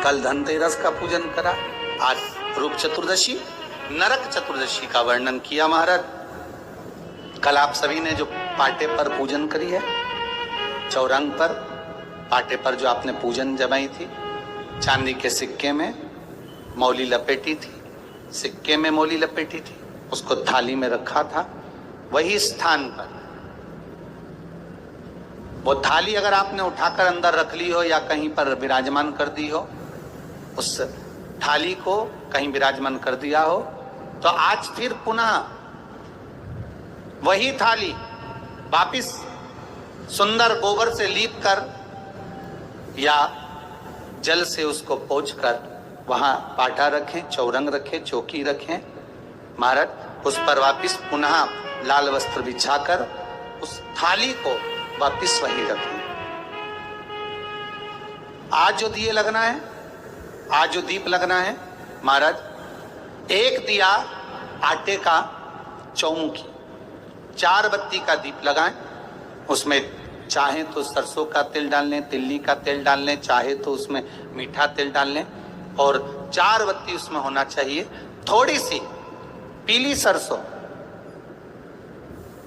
कल धनतेरस का पूजन करा, आज रूप चतुर्दशी, नरक चतुर्दशी का वर्णन किया महाराज। कल आप सभी ने जो पाटे पर पूजन करी है, चौरंग पर पाटे पर जो आपने पूजन जमाई थी, चांदी के सिक्के में मौली लपेटी थी, सिक्के में मौली लपेटी थी, उसको थाली में रखा था। वही स्थान पर वो थाली अगर आपने उठाकर अंदर रख ली हो या कहीं पर विराजमान कर दी हो, उस थाली को कहीं विराजमान कर दिया हो, तो आज फिर पुनः वही थाली वापिस सुंदर गोबर से लीप कर या जल से उसको पोंछ कर वहां पाटा रखें, चौरंग रखें, चौकी रखें महाराज। उस पर वापिस पुनः लाल वस्त्र बिछाकर उस थाली को वापिस वहीं रखें। आज जो दिए लगना है, आज जो दीप लगना है महाराज, एक दिया आटे का चौमुखी, 4 बत्ती का दीप लगाएं। उसमें चाहे तो सरसों का तेल डाल लें, तिल्ली का तेल डाल लें, चाहे तो उसमें मीठा तेल डाल लें, और 4 बत्ती उसमें होना चाहिए। थोड़ी सी पीली सरसों,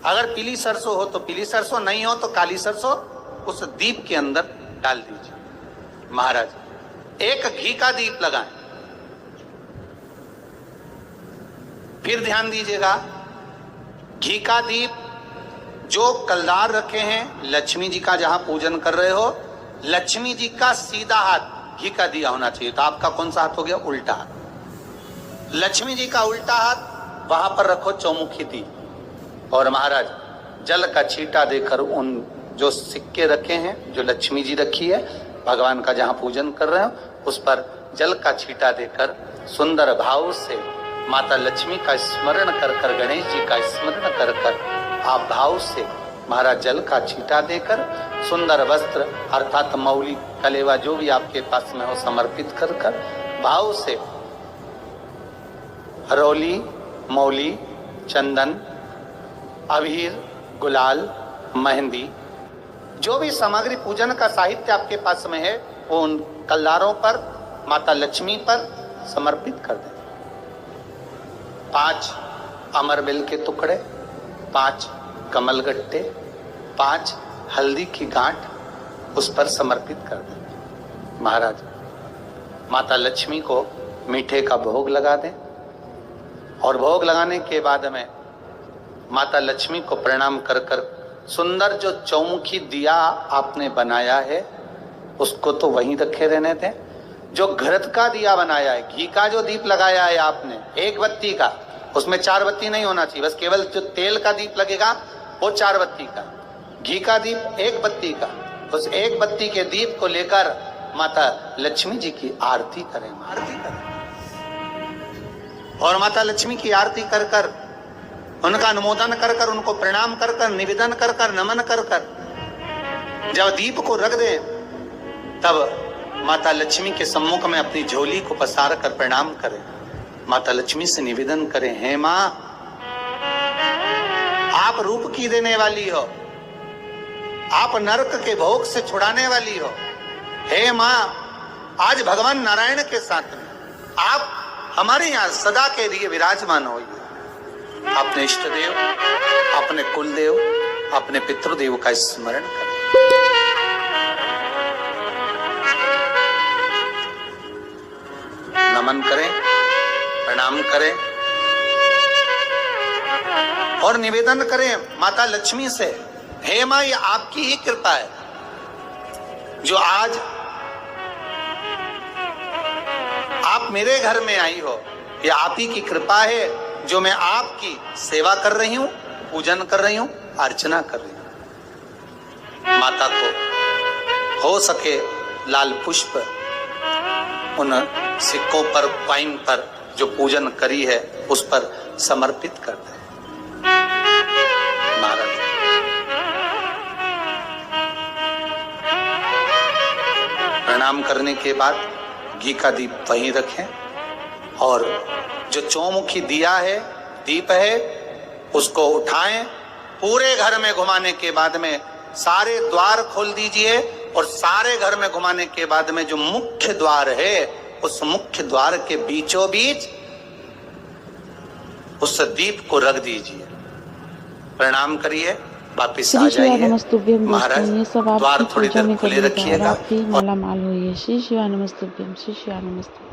अगर पीली सरसों हो तो पीली सरसों, नहीं हो तो काली सरसों उस दीप के अंदर डाल दीजिए महाराज। एक घी का दीप लगाएं। फिर ध्यान दीजिएगा, घी का दीप जो कलदार रखे हैं, लक्ष्मी जी का जहां पूजन कर रहे हो, लक्ष्मी जी का सीधा हाथ घी का दिया होना चाहिए। तो आपका कौन सा हाथ हो गया? उल्टा हाथ। लक्ष्मी जी का उल्टा हाथ वहां पर रखो चौमुखी दीप, और महाराज जल का छींटा देकर उन जो सिक्के रखे हैं, जो लक्ष्मी जी रखी है, भगवान का जहां पूजन कर रहे हो, उस पर जल का छींटा देकर सुंदर भाव से माता लक्ष्मी का स्मरण कर कर, गणेश जी का स्मरण कर कर, आप भाव से महाराज जल का छींटा देकर सुंदर वस्त्र अर्थात मौली कलेवा जो भी आपके पास में हो समर्पित कर कर भाव से हरौली, मौली, चंदन, अबीर, गुलाल, मेहंदी, जो भी सामग्री पूजन का साहित्य आपके पास में है, वो उन कलदारों पर, माता लक्ष्मी पर समर्पित कर दें। 5 अमरबेल के टुकड़े, 5 कमलगट्टे, 5 हल्दी की गांठ उस पर समर्पित कर दें महाराज। माता लक्ष्मी को मीठे का भोग लगा दें, और भोग लगाने के बाद में माता लक्ष्मी को प्रणाम कर कर सुंदर जो चौमुखी दिया आपने बनाया है उसको तो वहीं रखे रहने दें। जो घृत का दिया बनाया है, घी का जो दीप लगाया है आपने 1 बत्ती का, उसमें 4 बत्ती नहीं होना चाहिए, बस केवल जो तेल का दीप लगेगा वो 4 बत्ती का, घी का दीप 1 बत्ती का। उस 1 बत्ती के दीप को लेकर माता लक्ष्मी जी की आरती करें, आरती करें, और माता लक्ष्मी की आरती कर कर, उनका अनुमोदन कर कर, उनको प्रणाम कर कर, निवेदन कर कर, नमन कर कर जब दीप को रख दें, तब माता लक्ष्मी के सम्मुख में अपनी झोली को पसार कर प्रणाम करें। माता लक्ष्मी से निवेदन करें, हे माँ, आप रूप की देने वाली हो, आप नरक के भोग से छुड़ाने वाली हो। हे माँ, आज भगवान नारायण के साथ में आप हमारे यहाँ सदा के लिए विराजमान होइए। अपने इष्ट देव, अपने कुल देव, अपने पितृदेव का स्मरण करें। नमन करें, प्रणाम करें, और निवेदन करें माता लक्ष्मी से, हे माँ, ये आपकी ही कृपा है जो आज आप मेरे घर में आई हो। ये आप ही की कृपा है जो मैं आपकी सेवा कर रही हूं, पूजन कर रही हूं, अर्चना कर रही हूं। माता को हो सके लाल पुष्प उन सिक्कों पर, कॉइन पर जो पूजन करी है उस पर समर्पित कर दें महाराज। प्रणाम करने के बाद घी का दीप वहीं रखें, और जो चौमुखी दिया है, दीप है, उसको उठाएं, पूरे घर में घुमाने के बाद में सारे द्वार खोल दीजिए, और सारे घर में घुमाने के बाद में जो मुख्य द्वार है, उस मुख्य द्वार के बीचों बीच उस दीप को रख दीजिए। प्रणाम करिए, वापिस आ जाइए। महाराज द्वार थोड़ी देर खुले रखिएगा। माला माल हुई है। श्री शिवाय नमस्तुभ्यम, श्री शिवाय नमस्तुभ्यम।